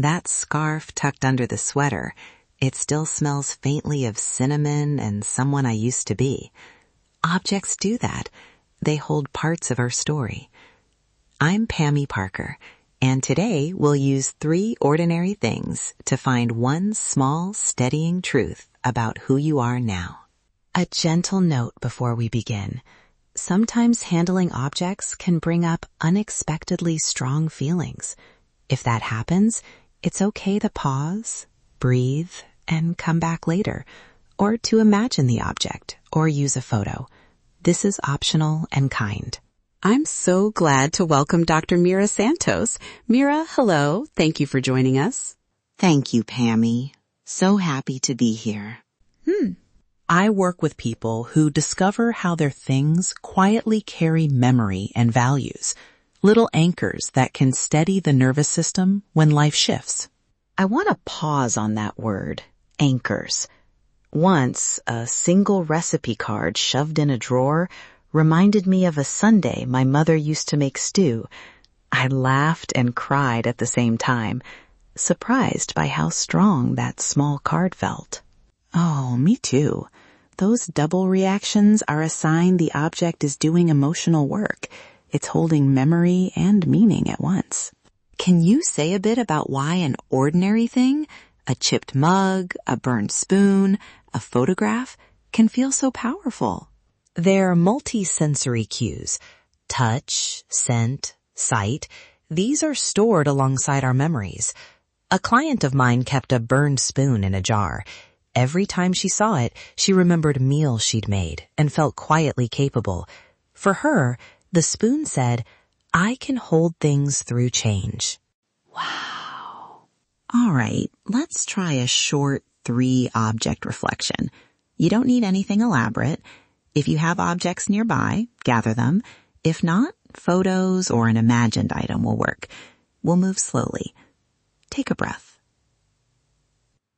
That scarf tucked under the sweater, it still smells faintly of cinnamon and someone I used to be. Objects do that. They hold parts of our story. I'm Pami Parker, and today we'll use 3 ordinary things to find one small, steadying truth about who you are now. A gentle note before we begin. Sometimes handling objects can bring up unexpectedly strong feelings. If that happens, it's okay to pause, breathe, and come back later, or to imagine the object or use a photo. This is optional and kind. I'm so glad to welcome Dr. Mira Santos. Mira, hello. Thank you for joining us. Thank you, Pami. So happy to be here. I work with people who discover how their things quietly carry memory and values, little anchors that can steady the nervous system when life shifts. I want to pause on that word, anchors. Once, a single recipe card shoved in a drawer reminded me of a Sunday my mother used to make stew. I laughed and cried at the same time, surprised by how strong that small card felt. Oh, me too. Those double reactions are a sign the object is doing emotional work. It's holding memory and meaning at once. Can you say a bit about why an ordinary thing, a chipped mug, a burned spoon, a photograph, can feel so powerful? They're multi-sensory cues. Touch, scent, sight. These are stored alongside our memories. A client of mine kept a burned spoon in a jar. Every time she saw it, she remembered meals she'd made and felt quietly capable. For her, the spoon said, "I can hold things through change." Wow. All right, let's try a short 3-object reflection. You don't need anything elaborate. If you have objects nearby, gather them. If not, photos or an imagined item will work. We'll move slowly. Take a breath.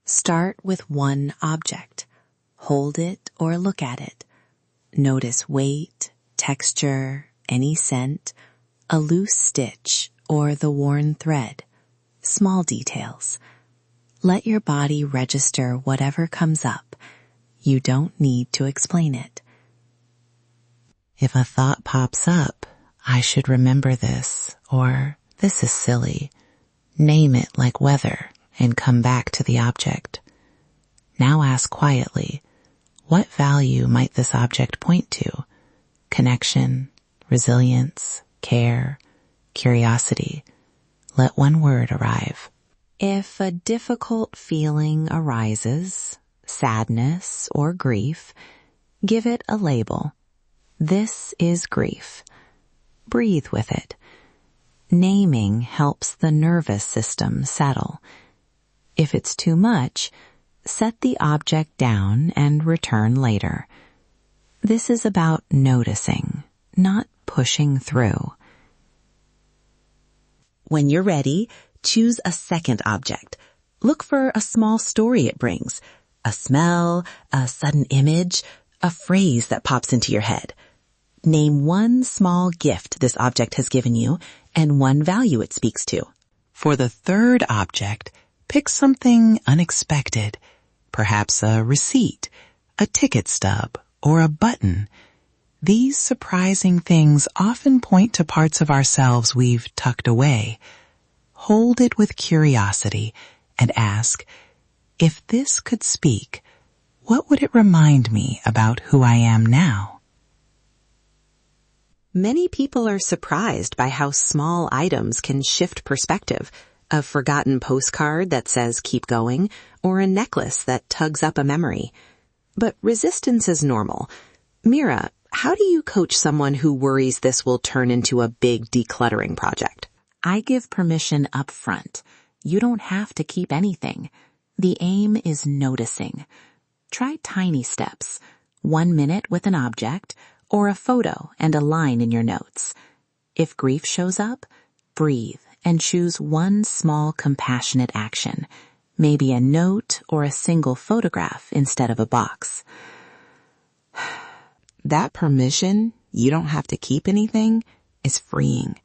Start with one object. Hold it or look at it. Notice weight, texture, any scent, a loose stitch or the worn thread. Small details. Let your body register whatever comes up. You don't need to explain it. If a thought pops up, I should remember this, or this is silly. Name it like weather and come back to the object. Now ask quietly, what value might this object point to? Connection, resilience, care, curiosity. Let one word arrive. If a difficult feeling arises, sadness or grief, give it a label. This is grief. Breathe with it. Naming helps the nervous system settle. If it's too much, set the object down and return later. This is about noticing, not pushing through. When you're ready, choose a second object. Look for a small story it brings, a smell, a sudden image, a phrase that pops into your head. Name one small gift this object has given you and one value it speaks to. For the third object, pick something unexpected. Perhaps a receipt, a ticket stub, or a button. These surprising things often point to parts of ourselves we've tucked away. Hold it with curiosity and ask, if this could speak, what would it remind me about who I am now? Many people are surprised by how small items can shift perspective. A forgotten postcard that says keep going, or a necklace that tugs up a memory. But resistance is normal. Mira, how do you coach someone who worries this will turn into a big decluttering project? I give permission up front. You don't have to keep anything. The aim is noticing. Try tiny steps. 1 minute with an object, or a photo and a line in your notes. If grief shows up, breathe and choose one small compassionate action, maybe a note or a single photograph instead of a box. That permission, you don't have to keep anything, is freeing.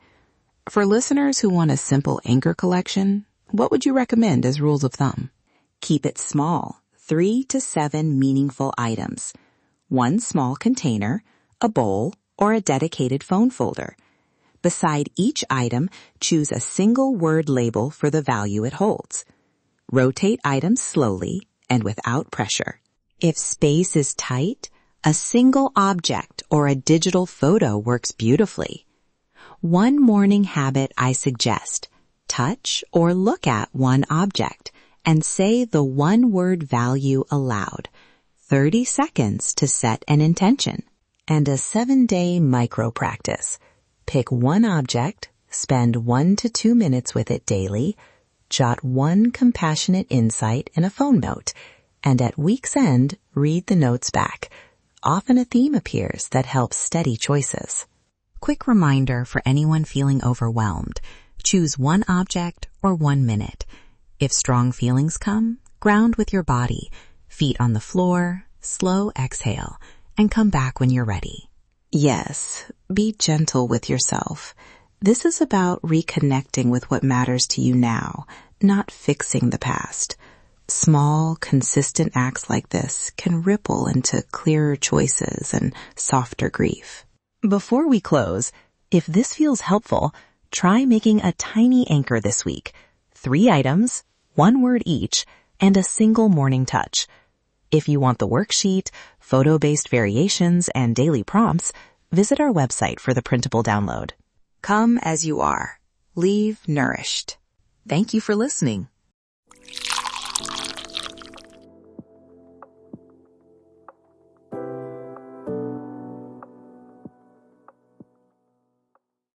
For listeners who want a simple anchor collection, What would you recommend as rules of thumb? Keep it small, 3 to 7 meaningful items. One small container, a bowl, or a dedicated phone folder. Beside each item, choose a single word label for the value it holds. Rotate items slowly and without pressure. If space is tight, a single object or a digital photo works beautifully. One morning habit I suggest: touch or look at one object and say the one-word value aloud. 30 seconds to set an intention. And a 7-day micro-practice. Pick one object, spend 1 to 2 minutes with it daily, jot one compassionate insight in a phone note, and at week's end, read the notes back. Often a theme appears that helps steady choices. Quick reminder for anyone feeling overwhelmed: choose one object or 1 minute. If strong feelings come, ground with your body, feet on the floor, slow exhale, and come back when you're ready. Yes, be gentle with yourself. This is about reconnecting with what matters to you now, not fixing the past. Small, consistent acts like this can ripple into clearer choices and softer grief. Before we close, if this feels helpful, try making a tiny anchor this week. 3 items, 1 word each, and a single morning touch. If you want the worksheet, photo-based variations, and daily prompts, visit our website for the printable download. Come as you are. Leave nourished. Thank you for listening.